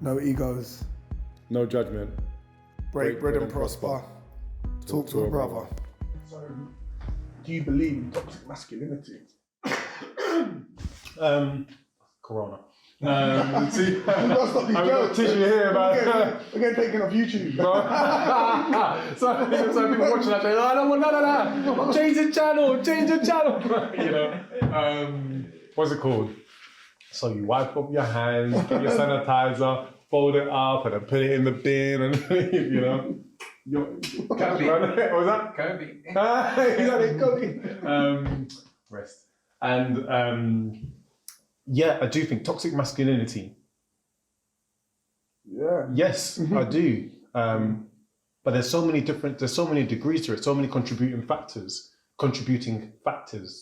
No egos. No judgment. Break bread and prosper. Talk to a brother. So, do you believe in toxic masculinity? Corona. See, I've got a tissue here, man. We're getting taken off YouTube. So people watching that, say, oh, no. Change the channel. You know, what's it called? So you wipe up your hands, get your sanitizer, fold it up, and then put it in the bin, and you know. Kobe. What was that? Kobe. Kobe. Rest. And yeah, I do think toxic masculinity. Yeah. Yes, I do. But there's so many degrees to it, so many contributing factors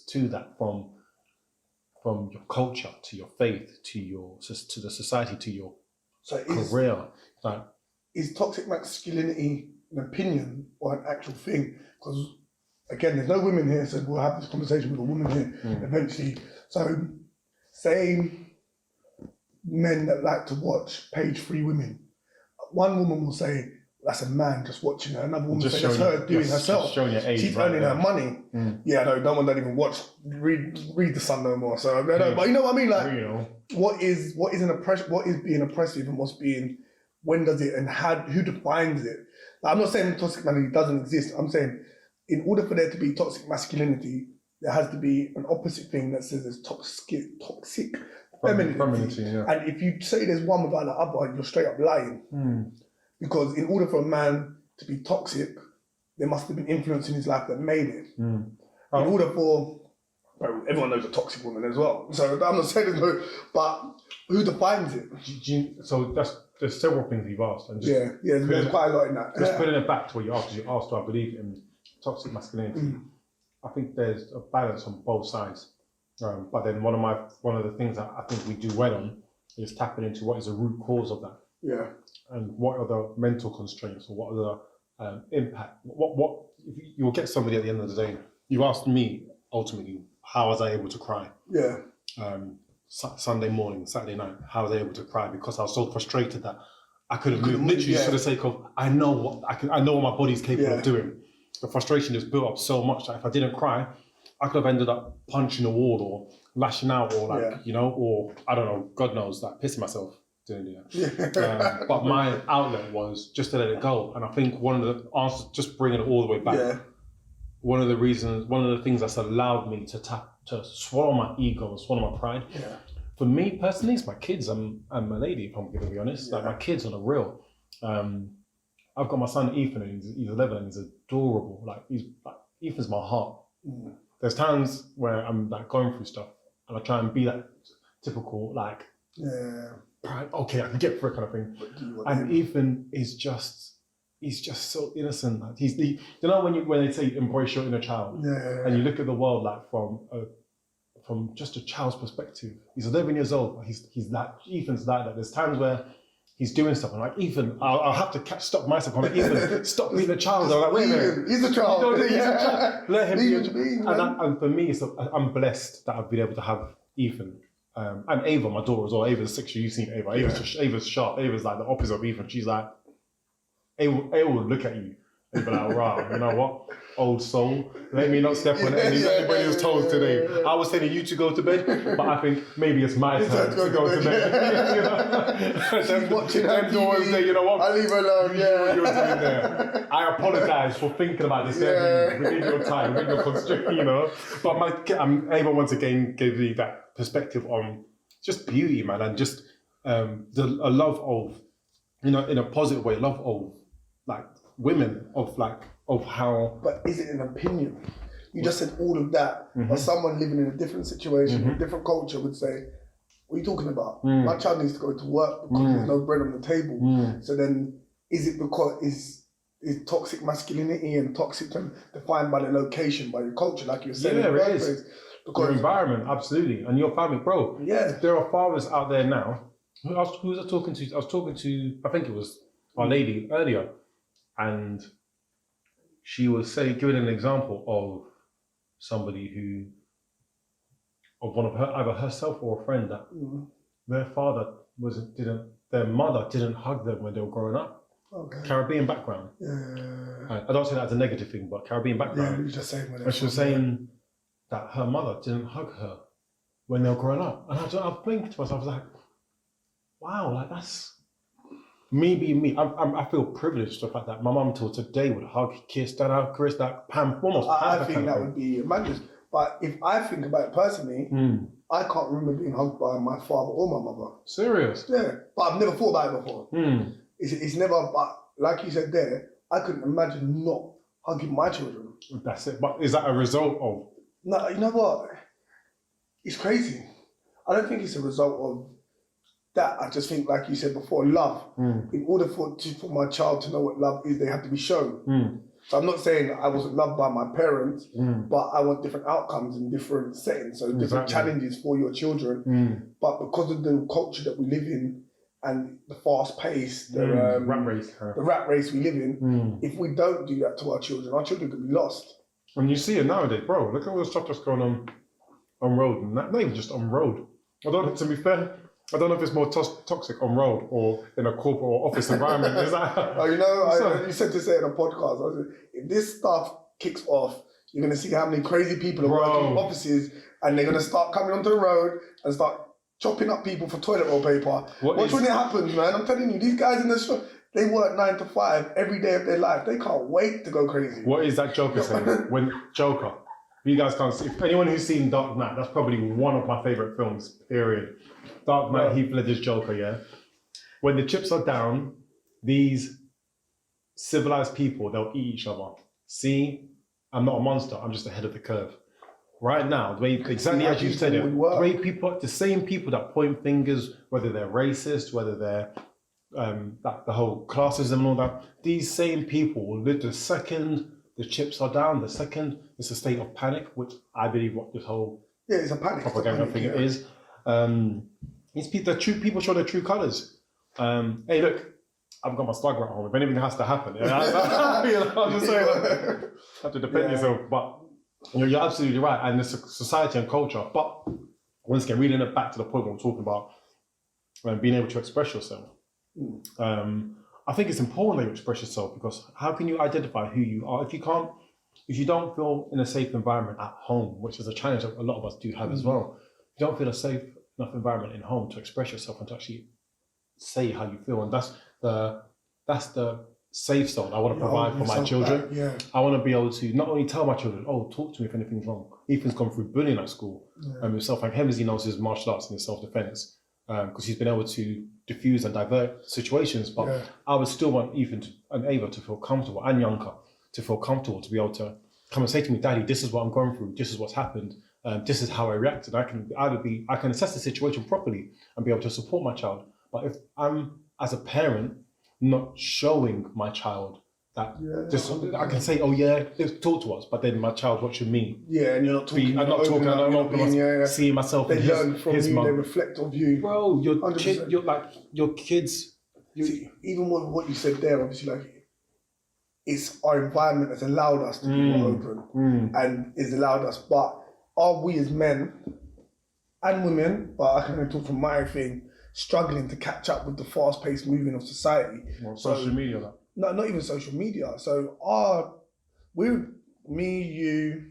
to that, from your culture to your faith to the society to your career. Is toxic masculinity an opinion or an actual thing? Because again, there's no women here, so we'll have this conversation with a woman here eventually. So, say men that like to watch page-free women, one woman will say that's a man just watching her. Another woman will say that's her doing herself. Showing your age, she's earning her money. Yeah, no one don't even read the Sun no more. So but you know what I mean? Like, what is being oppressive and what's being, when does it, and who defines it? Like, I'm not saying toxic masculinity doesn't exist. I'm saying in order for there to be toxic masculinity, there has to be an opposite thing that says there's toxic femininity. Yeah. And if you say there's one without the other, you're straight up lying. Because in order for a man to be toxic, there must have been influence in his life that made it. In order for, well, everyone knows a toxic woman as well. So I'm not saying there's no, but who defines it? So there's several things you've asked. And there's quite a lot in that. Just putting it back to what you asked, because you asked, do I believe in toxic masculinity? I think there's a balance on both sides. But then one of the things that I think we do well on is tapping into what is the root cause of that. Yeah. And what are the mental constraints, or what are the impact? What you'll get somebody at the end of the day. You asked me ultimately, how was I able to cry? Yeah. Sunday morning, Saturday night, how was I able to cry? Because I was so frustrated that I couldn't move, literally for the sake of I know what my body's capable of doing. The frustration just built up so much that if I didn't cry, I could have ended up punching a wall or lashing out or or I don't know, God knows, like pissing myself. But my outlet was just to let it go, and I think one of the answers, just bringing it all the way back, one of the things that's allowed me to swallow my ego and swallow my pride, for me personally, it's my kids and my lady, if I'm going to be honest. Like, my kids on the real. I've got my son Ethan, and he's 11 and he's adorable. Ethan's my heart. There's times where I'm like going through stuff and I try and be that typical okay, I can get through it kind of thing. And Ethan is he's just so innocent. Like, you know when they say embrace your inner child, and you look at the world like from just a child's perspective. He's 11 years old. But Ethan's like that. There's times where he's doing stuff. I'm like, Ethan, I'll have to stop myself. I'm like, Ethan, stop being a child. I'm like, wait a minute. He's a child. He's a child. Let him be a child. And for me, I'm blessed that I've been able to have Ethan. And Ava, my daughter as well. Ava's 6 years. You've seen Ava. Ava's sharp. Ava's like the opposite of Ethan. She's like, Ava will look at you and be like, wow, you know what? Old soul. Let me not step on anybody's toes today. I was telling you to go to bed, but I think maybe it's my turn to go to bed. She's watching her doors there, you know what? I leave her alone, What you're doing there. I apologise for thinking about this within your time, within your constraint, you know. But Ava once again gave me that perspective on just beauty, man, and just a love of, in a positive way, love of like women, of how. But is it an opinion? You just said all of that, but someone living in a different situation, a different culture would say, what are you talking about? My child needs to go to work because there's no bread on the table. So then, is it because is toxic masculinity and toxic defined by the location, by your culture, like you were saying? Yeah, it is. Because your environment, absolutely, and your family, bro. Yeah, there are fathers out there now. Who was I talking to? I was talking to, I think it was our lady earlier, and she was giving an example of somebody of one of her, either herself or a friend, that their father didn't their mother didn't hug them when they were growing up. Okay. Caribbean background. Yeah. I don't say that as a negative thing, but Caribbean background. Yeah, you're just saying. And she was saying that her mother didn't hug her when they were growing up. And I blinked to myself, I was like, wow, like that's me being me. I feel privileged the fact that my mum till today would hug, kiss, that, caress, that, pam, almost. I think that would be madness. But if I think about it personally, I can't remember being hugged by my father or my mother. Serious? Yeah, but I've never thought about it before. It's never, but like you said there, I couldn't imagine not hugging my children. That's it. But is that a result of? No, you know what? It's crazy. I don't think it's a result of that. I just think, like you said before, love. In order for my child to know what love is, they have to be shown. So I'm not saying I wasn't loved by my parents, but I want different outcomes in different settings, so different challenges for your children. But because of the culture that we live in and the fast pace, the rat race we live in, if we don't do that to our children could be lost. And you see it nowadays, bro. Look at all the stuff that's going on road, and not even just on road. To be fair, I don't know if it's more toxic on road or in a corporate or office environment. Is that? You said to say in a podcast, I said, if this stuff kicks off, you're going to see how many crazy people are working in offices, and they're going to start coming onto the road and start chopping up people for toilet roll paper. Watch when it happens, man. I'm telling you, these guys in the shop, they work 9 to 5 every day of their life. They can't wait to go crazy. What is that Joker saying? When Joker, you guys can't see. If anyone who's seen Dark Knight, that's probably one of my favourite films, period. Dark Knight, Heath Ledger's Joker, yeah? When the chips are down, these civilized people, they'll eat each other. See, I'm not a monster, I'm just ahead of the curve. Right now, the way, exactly as you said it, the same people that point fingers, whether they're racist, whether they're the whole classism and all that, these same people will live the second the chips are down, the second it's a state of panic, which I believe what this whole it's a panic propaganda thing is. These people, people show their true colours. Hey, look, I've got my slugger at home. If anything has to happen, I'm just saying, you have to defend yourself. But you're absolutely right, and it's a society and culture. But once again, reading it back to the point what we're talking about, being able to express yourself. I think it's important that you express yourself, because how can you identify who you are if you don't feel in a safe environment at home, which is a challenge that a lot of us do have as well. You don't feel a safe enough environment in home to express yourself and to actually say how you feel, and that's the safe zone I want to provide for my children. I want to be able to not only tell my children, talk to me if anything's wrong. Ethan's gone through bullying at school, himself, and him as he knows his martial arts and his self-defense, because he's been able to diffuse and divert situations. But I would still want Ethan and Ava to feel comfortable, and Yanka to feel comfortable, to be able to come and say to me, Daddy, this is what I'm going through, this is what's happened, this is how I reacted. I can assess the situation properly and be able to support my child. But if I'm, as a parent, not showing my child that, I can say, talk to us, but then my child's watching me. Yeah, and you're not talking. I'm not talking. I'm not seeing myself. They learn from you. They reflect on you. Bro, your kids. See, even with what you said there, obviously, it's our environment that's allowed us to be more open and is allowed us. But are we as men and women? But I can only talk from my thing. Struggling to catch up with the fast-paced moving of society. Social media, that? No, not even social media. So me, you.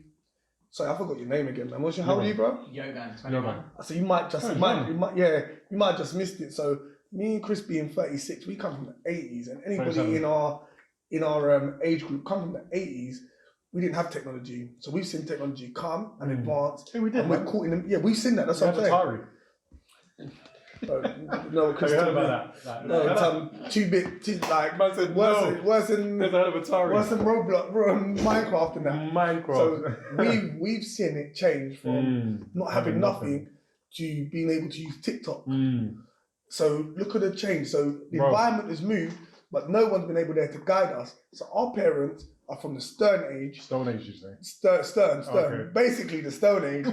Sorry, I forgot your name again, man. How old are you, bro? Yoga, 21. So you might have just missed it. So me and Chris being 36, we come from the 80s, and anybody in our age group come from the 80s. We didn't have technology, so we've seen technology come and advance. Yeah, we did. And we're caught in them. Yeah, we've seen that. That's what I'm saying. Atari. No, Chris, have you heard about that? No, worse than Roblox, Minecraft and that. So we've seen it change from not having nothing to being able to use TikTok. So look at the change. So the environment has moved, but no one's been able there to guide us. So our parents are from the Stone Age. Stone Age, you say? Stern. Okay. Basically the Stone Age.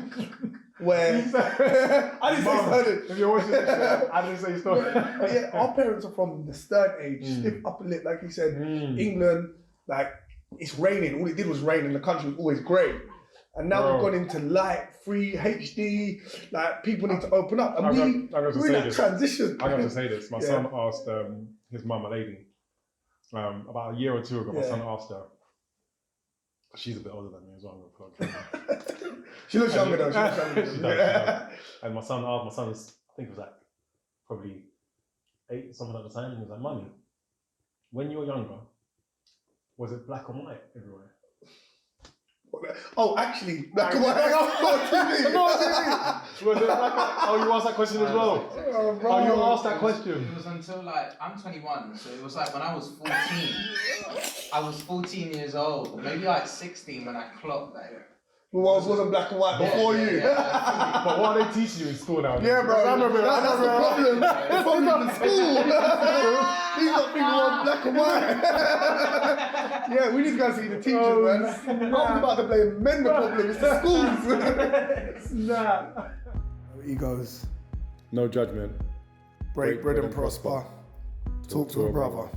Where I didn't say Stone Age. If you're watching this, I didn't say Stone Age. Yeah, our parents are from the Stern Age, stiff upper lip, like you said. England, it's raining. All it did was rain, and the country was always grey. And now we've gone into light, free, HD, like people need to open up. And we're in that transition. I'm going to say this. My son asked his mum, a lady, about a year or two ago, my son asked her, she's a bit older than me as well. She looks younger though. She does. And my son's, I think it was like probably 8, something at the time. He was like, "Mummy, when you were younger, was it black and white everywhere?" Oh, actually, black and white. Was it black? Oh, you asked that question as well. Oh, you asked that question. It was until like I'm 21, so it was like when I was 14. I was 14 years old, maybe like 16 when I clocked that. Wasn't black and white before you. But what are they teaching you in school now? Yeah, bro. That's the problem. The problem in school. These are people on black and white. Yeah, we need to go see the teachers, man. I was about to blame men the problem. It's the schools. Nah. Egos. No judgment. Break bread and prosper. Talk to a brother.